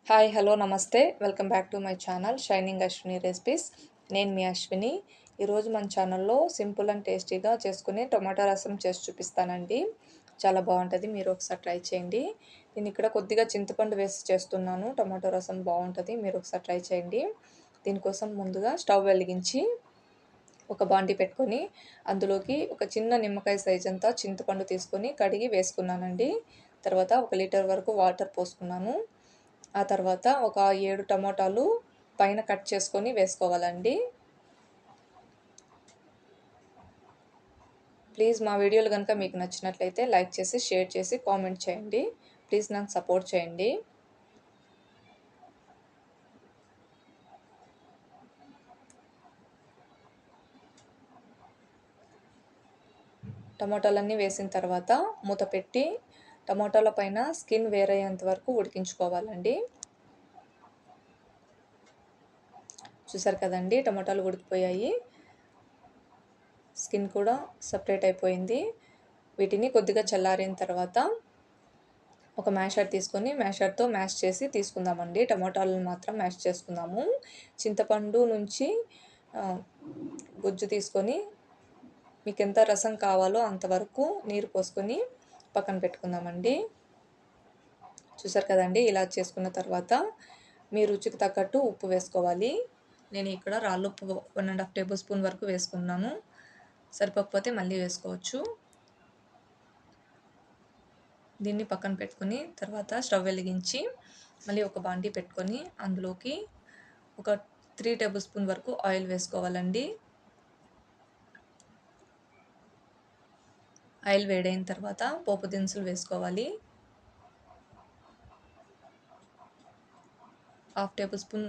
Hi hello నమస్తే welcome back to my channel shining Ashwini recipes. నేను మీ అశ్విని. ఈరోజు మన ఛానల్లో సింపుల్ అండ్ టేస్టీగా చేసుకుని టొమాటో రసం చేసి చూపిస్తానండి. చాలా బాగుంటుంది, మీరు ఒకసారి ట్రై చేయండి. నేను ఇక్కడ కొద్దిగా చింతపండు వేసి చేస్తున్నాను. టొమాటో రసం బాగుంటుంది, మీరు ఒకసారి ట్రై చేయండి. దీనికోసం ముందుగా స్టవ్ వెలిగించి ఒక బాండి పెట్టుకొని అందులోకి ఒక చిన్న నిమ్మకాయ సైజ్ అంతా చింతపండు తీసుకొని కడిగి వేసుకున్నానండి. తర్వాత 1 లీటర్ వరకు వాటర్ పోసుకున్నాను. ఆ తర్వాత ఒక 7 టమోటాలు పైన కట్ చేసుకొని వేసుకోవాలండి. ప్లీజ్ మా వీడియోలు కనుక మీకు నచ్చినట్లయితే లైక్ చేసి, షేర్ చేసి, కామెంట్ చేయండి. ప్లీజ్ నాకు సపోర్ట్ చేయండి. టమోటాలన్నీ వేసిన తర్వాత మూత పెట్టి టమోటాల పైన స్కిన్ వేరయ్యేంత వరకు ఉడికించుకోవాలండి. చూసారు కదండి, టమోటాలు ఉడికిపోయాయి, స్కిన్ కూడా సపరేట్ అయిపోయింది. వీటిని కొద్దిగా చల్లారిన తర్వాత ఒక మ్యాషర్ తీసుకొని మ్యాషర్తో మ్యాష్ చేసి తీసుకుందామండి. టమోటాలను మాత్రం మ్యాష్ చేసుకుందాము. చింతపండు నుంచి గుజ్జు తీసుకొని మీకు ఎంత రసం కావాలో అంతవరకు నీరు పోసుకొని పక్కన పెట్టుకుందామండి. చూసారు కదండి, ఇలా చేసుకున్న తర్వాత మీ రుచికి తగ్గట్టు ఉప్పు వేసుకోవాలి. నేను ఇక్కడ రాళ్ళుప్పు 1.5 టేబుల్ స్పూన్ వరకు వేసుకున్నాను. సరిపోకపోతే మళ్ళీ వేసుకోవచ్చు. దీన్ని పక్కన పెట్టుకొని తర్వాత స్టవ్ వెలిగించి మళ్ళీ ఒక బాండీ పెట్టుకొని అందులోకి ఒక 3 టేబుల్ స్పూన్ వరకు ఆయిల్ వేసుకోవాలండి. ఆయిల్ వేడైన తర్వాత పోపు దినుసులు వేసుకోవాలి. 1/2 టేబుల్ స్పూన్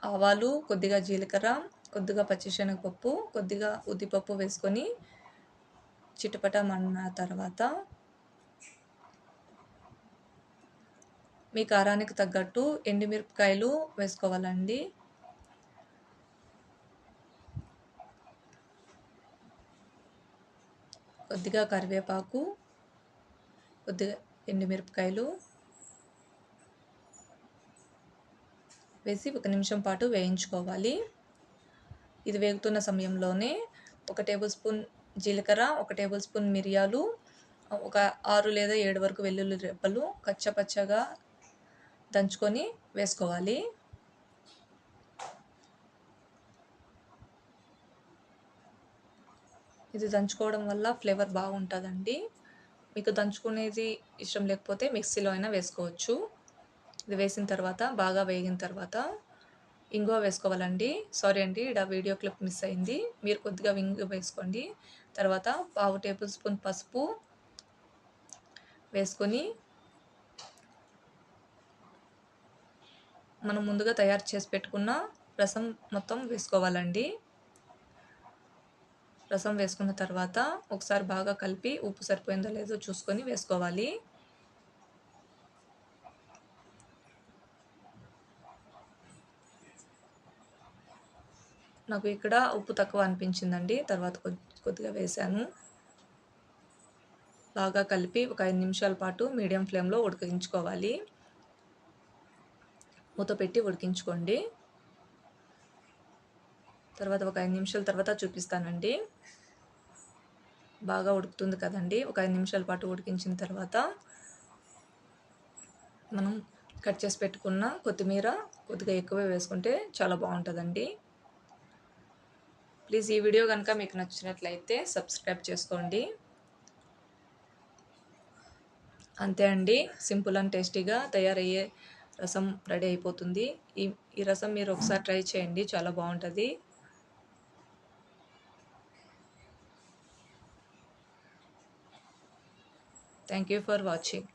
ఆవాలు, కొద్దిగా జీలకర్ర, కొద్దిగా పచ్చిశనగపప్పు, కొద్దిగా ఉద్దిపప్పు వేసుకొని చిటపటమన్న తర్వాత మీ కారానికి తగ్గట్టు ఎండుమిరపకాయలు వేసుకోవాలండి. కొద్దిగా కరివేపాకు, కొద్దిగా ఎండుమిరపకాయలు వేసి 1 నిమిషం పాటు వేయించుకోవాలి. ఇది వేగుతున్న సమయంలోనే 1 టేబుల్ స్పూన్ జీలకర్ర, 1 టేబుల్ స్పూన్ మిరియాలు, ఒక 6 లేదా 7 వరకు వెల్లుల్లి రెబ్బలు కచ్చపచ్చగా దంచుకొని వేసుకోవాలి. ఇది దంచుకోవడం వల్ల ఫ్లేవర్ బాగుంటుందండి. మీకు దంచుకునేది ఇష్టం లేకపోతే మిక్సీలో అయినా వేసుకోవచ్చు. ఇది వేసిన తర్వాత బాగా వేగిన తర్వాత ఇంగువ వేసుకోవాలండి. సారీ అండి, ఇక్కడ వీడియో క్లిప్ మిస్ అయింది. మీరు కొద్దిగా ఇంగువ వేసుకోండి. తర్వాత 1/2 టేబుల్ స్పూన్ పసుపు వేసుకొని మనం ముందుగా తయారు చేసి పెట్టుకున్న రసం మొత్తం వేసుకోవాలండి. రసం వేసుకున్న తర్వాత ఒకసారి బాగా కలిపి ఉప్పు సరిపోయిందో లేదో చూసుకొని వేసుకోవాలి. నాకు ఇక్కడ ఉప్పు తక్కువ అనిపించిందండి, తర్వాత కొద్దిగా వేసాను. బాగా కలిపి ఒక 5 నిమిషాల పాటు మీడియం ఫ్లేమ్లో ఉడికించుకోవాలి. మూత పెట్టి ఉడికించుకోండి. తర్వాత ఒక 5 నిమిషాల తర్వాత చూపిస్తానండి. బాగా ఉడుకుతుంది కదండి. ఒక 5 నిమిషాల పాటు ఉడికించిన తర్వాత మనం కట్ చేసి పెట్టుకున్న కొత్తిమీర కొద్దిగా ఎక్కువే వేసుకుంటే చాలా బాగుంటుందండి. ప్లీజ్ ఈ వీడియో కనుక మీకు నచ్చినట్లయితే సబ్స్క్రైబ్ చేసుకోండి. అంతే అండి, సింపుల్ అండ్ టేస్టీగా తయారయ్యే రసం రెడీ అయిపోతుంది. ఈ రసం మీరు ఒకసారి ట్రై చేయండి, చాలా బాగుంటుంది. Thank you for watching.